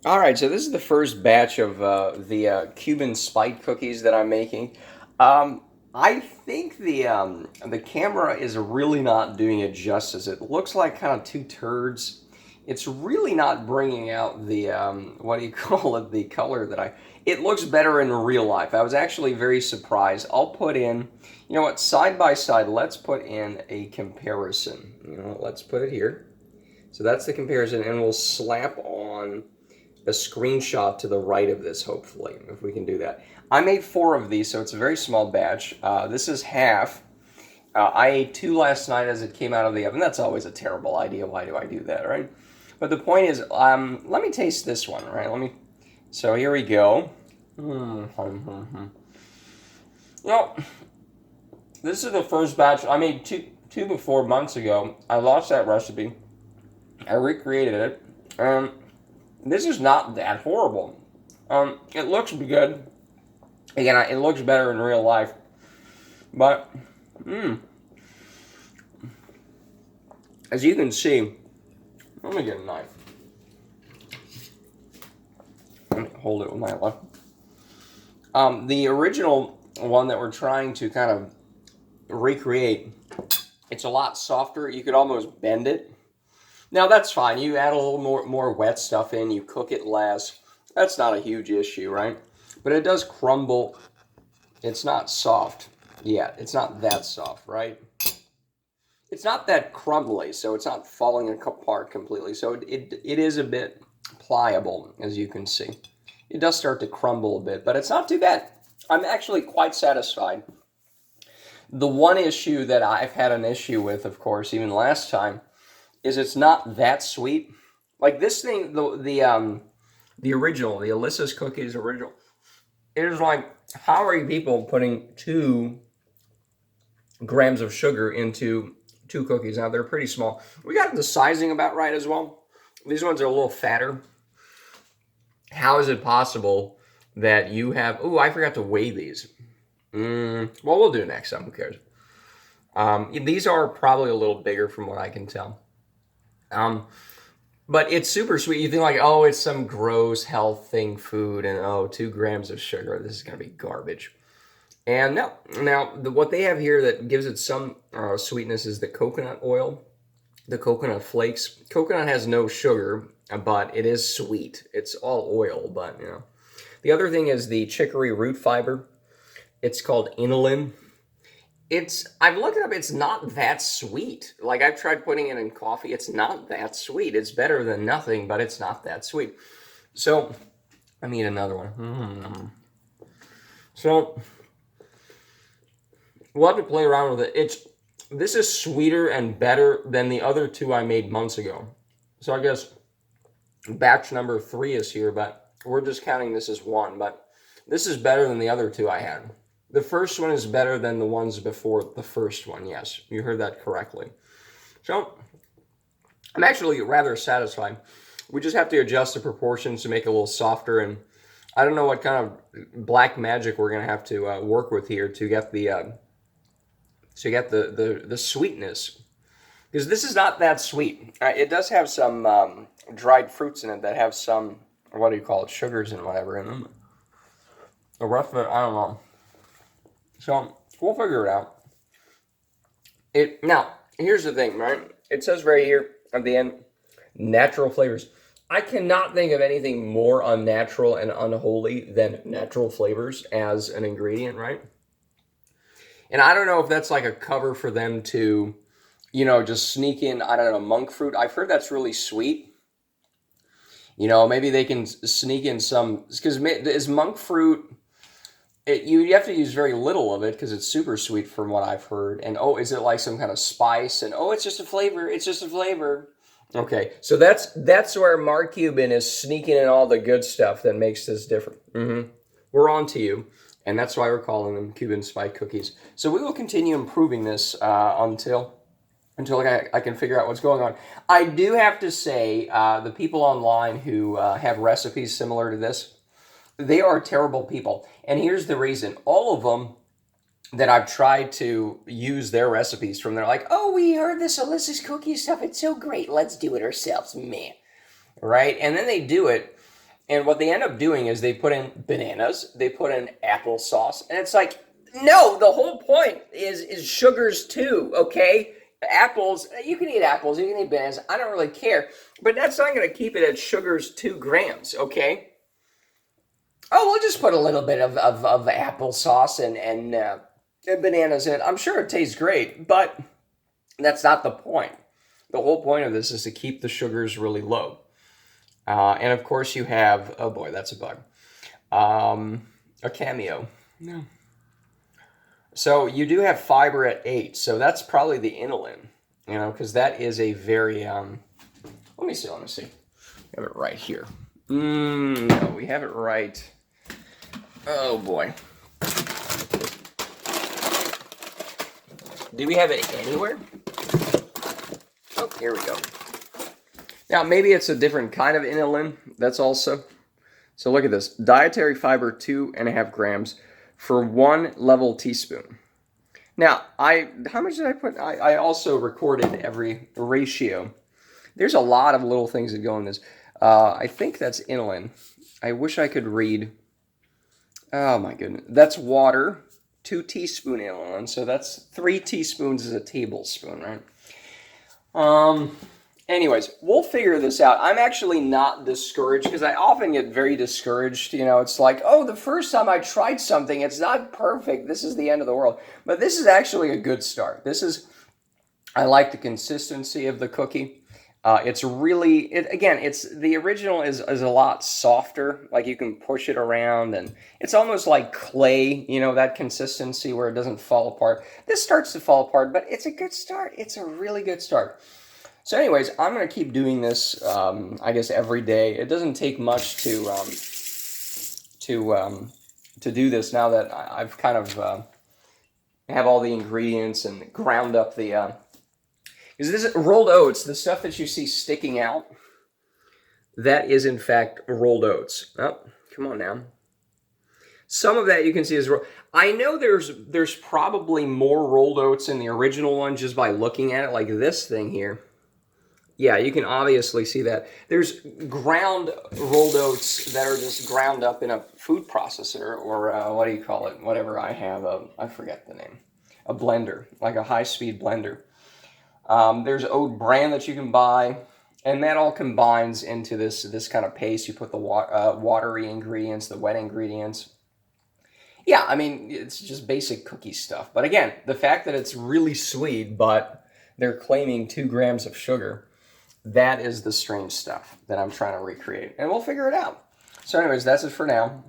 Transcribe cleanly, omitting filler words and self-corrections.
All right, so this is the first batch of the Cuban spike cookies that I'm making. I think the camera is really not doing it justice. It looks like kind of two turds. It's really not bringing out the what do you call it? The color that I. It looks better in real life. I was actually very surprised. I'll put in, you know what, side by side. Let's put in a comparison. You know, let's put it here. So that's the comparison, and we'll slap on a screenshot to the right of this, hopefully, if we can do that. I made 4 of these, so it's a very small batch. This is half. I ate 2 last night as it came out of the oven. That's always a terrible idea. Why do I do that, right? But the point is, let me taste this one, right? So here we go. Well, this is the first batch. I made two before months ago. I lost that recipe. I recreated it. This is not that horrible. It looks good. Again, it looks better in real life. But, as you can see, let me get a knife. Let me hold it with my left. The original one that we're trying to kind of recreate, it's a lot softer. You could almost bend it. Now that's fine. You add a little more wet stuff in, you cook it less. That's not a huge issue, right? But it does crumble. It's not soft yet. It's not that soft, right? It's not that crumbly, so it's not falling apart completely. So it is a bit pliable, as you can see. It does start to crumble a bit, but it's not too bad. I'm actually quite satisfied. The one issue that I've had an issue with, of course, even last time, is it's not that sweet. Like this thing, the original, the Alyssa's Cookies original, it is like, how are you people putting 2 grams of sugar into 2 cookies? Now they're pretty small. We got the sizing about right as well. These ones are a little fatter. How is it possible that you have? Oh, I forgot to weigh these. Well, we'll do it next time. Who cares? These are probably a little bigger from what I can tell. But it's super sweet. You think like, oh, it's some gross health thing food, and oh, 2 grams of sugar. This is gonna be garbage. And no, now what they have here that gives it some sweetness is the coconut oil, the coconut flakes. Coconut has no sugar, but it is sweet. It's all oil, but you know. The other thing is the chicory root fiber. It's called inulin. I've looked it up, it's not that sweet. Like I've tried putting it in coffee, it's not that sweet. It's better than nothing, but it's not that sweet. So let me eat another one. So we'll have to play around with it. This is sweeter and better than the other 2 I made months ago. So I guess batch number 3 is here, but we're just counting this as 1. But this is better than the other 2 I had. The first one is better than the ones before the first one. Yes, you heard that correctly. So I'm actually rather satisfied. We just have to adjust the proportions to make it a little softer, and I don't know what kind of black magic we're gonna have to work with here to get the sweetness, because this is not that sweet. It does have some dried fruits in it that have some, what do you call it, sugars and whatever in them. The rest of it, I don't know. So we'll figure it out. Now, here's the thing, right? It says right here at the end, natural flavors. I cannot think of anything more unnatural and unholy than natural flavors as an ingredient, right? And I don't know if that's like a cover for them to, you know, just sneak in, I don't know, monk fruit. I've heard that's really sweet. You know, maybe they can sneak in some, because is monk fruit, you have to use very little of it because it's super sweet from what I've heard. And oh, is it like some kind of spice? And oh, it's just a flavor. It's just a flavor. Okay, so that's where Mark Cuban is sneaking in all the good stuff that makes this different. We're on to you, and that's why we're calling them Cuban spike cookies. So we will continue improving this until I can figure out what's going on. I do have to say, the people online who have recipes similar to this, they are terrible people. And here's the reason. All of them that I've tried to use their recipes from, they're like, oh, we heard this Alyssa's cookie stuff. It's so great. Let's do it ourselves. Meh. Right? And then they do it. And what they end up doing is they put in bananas, they put in applesauce, and it's like, no, the whole point is sugars too, okay? Apples, you can eat apples, you can eat bananas, I don't really care, but that's not going to keep it at sugars 2 grams, okay? Oh, we'll just put a little bit of applesauce and bananas in it. I'm sure it tastes great, but that's not the point. The whole point of this is to keep the sugars really low. And of course you have, oh boy, that's a bug, a cameo. No. So you do have fiber at 8, so that's probably the inulin, you know, because that is a very, let me see. We have it right here. No, we have it right. Oh boy. Do we have it anywhere? Oh, here we go. Now, maybe it's a different kind of inulin. That's also. So look at this. Dietary fiber, 2.5 grams for 1 level teaspoon. Now, how much did I put? I also recorded every ratio. There's a lot of little things that go in this. I think that's inulin. I wish I could read. Oh my goodness. That's water, 2 teaspoon inulin. So that's 3 teaspoons is a tablespoon, right? Anyways, we'll figure this out. I'm actually not discouraged because I often get very discouraged. You know, it's like, oh, the first time I tried something, it's not perfect. This is the end of the world. But this is actually a good start. I like the consistency of the cookie. It's really, it's the original is a lot softer. Like you can push it around and it's almost like clay, you know, that consistency where it doesn't fall apart. This starts to fall apart, but it's a good start. It's a really good start. So anyways, I'm going to keep doing this, I guess, every day. It doesn't take much to do this now that I've kind of have all the ingredients and ground up the... Because this is rolled oats, the stuff that you see sticking out, that is in fact rolled oats. Oh, come on now. Some of that you can see is rolled. I know there's probably more rolled oats in the original one just by looking at it, like this thing here. Yeah, you can obviously see that. There's ground rolled oats that are just ground up in a food processor, or what do you call it? Whatever I have, I forget the name. A blender, like a high-speed blender. There's oat bran that you can buy, and that all combines into this kind of paste. You put the watery ingredients, the wet ingredients. Yeah, I mean, it's just basic cookie stuff. But again, the fact that it's really sweet, but they're claiming 2 grams of sugar, that is the strange stuff that I'm trying to recreate. And we'll figure it out. So anyways, that's it for now.